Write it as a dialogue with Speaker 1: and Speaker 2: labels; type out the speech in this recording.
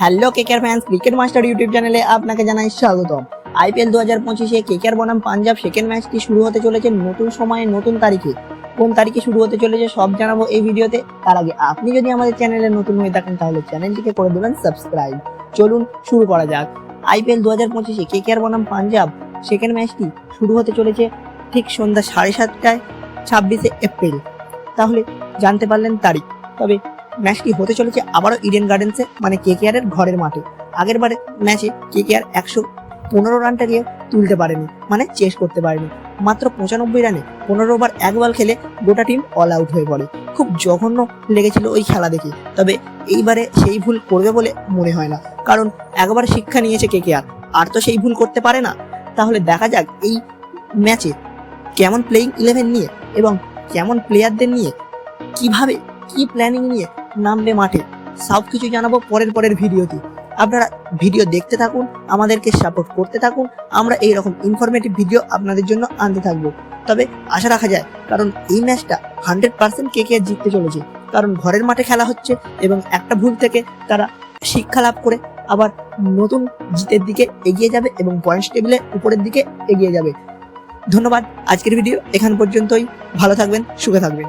Speaker 1: Hello KKR fans, cricket master YouTube চ্যানেলে আপনাকে জানাই স্বাগতম। আইপিএল 2025-এ কেকেআর বনাম পাঞ্জাব সেকেন্ড ম্যাচটি শুরু হতে চলেছে নতুন সময়ে নতুন তারিখে। কোন তারিখে শুরু হতে চলেছে সব জানাবো এই ভিডিওতে। তার আগে আপনি যদি আমাদের চ্যানেলে নতুন হয়ে থাকেন তাহলে চ্যানেলটিকে করে দেবেন সাবস্ক্রাইব। চলুন শুরু করা যাক। আইপিএল 2025-এ কেকেআর বনাম পাঞ্জাব সেকেন্ড ম্যাচটি শুরু হতে চলেছে ঠিক সন্ধ্যা 7:30টায় 26শে এপ্রিল। তাহলে জানতে পারলেন তারিখ। তবে ম্যাচটি হতে চলেছে আবারও ইডেন গার্ডেন্সে, মানে কেকেআর এর ঘরের মাঠে। আগের বারে ম্যাচে কেকেআর 115 রানটাকে তুলতে পারেনি, মানে চেস করতে পারেনি। মাত্র 95 রানে 15 ওভার 1 বল খেলে গোটা টিম অল আউট হয়ে পড়ে। খুব জঘন্য লেগেছিল ওই খেলা দেখে। তবে এইবারে সেই ভুল করবে বলে মনে হয় না, কারণ একবার শিক্ষা নিয়েছে কেকেআর, আর তো সেই ভুল করতে পারে না। তাহলে দেখা যাক এই ম্যাচে কেমন প্লেইং 11 নিয়ে এবং কেমন প্লেয়ারদের নিয়ে, কিভাবে কি প্ল্যানিং নিয়ে নামবে মাঠে, সব কিছু জানাবো পরের ভিডিওতে। আপনারা ভিডিও দেখতে থাকুন, আমাদেরকে সাপোর্ট করতে থাকুন। আমরা এইরকম ইনফরমেটিভ ভিডিও আপনাদের জন্য আনতে থাকবো। তবে আশা রাখা যায়, কারণ এই ম্যাচটা 100% কেকেআর জিততে চলেছে, কারণ ঘরের মাঠে খেলা হচ্ছে এবং একটা ভুল থেকে তারা শিক্ষা লাভ করে আবার নতুন জিতের দিকে এগিয়ে যাবে এবং পয়েন্টস টেবিলে উপরের দিকে এগিয়ে যাবে। ধন্যবাদ। আজকের ভিডিও এখান পর্যন্তই। ভালো থাকবেন, সুখে থাকবেন।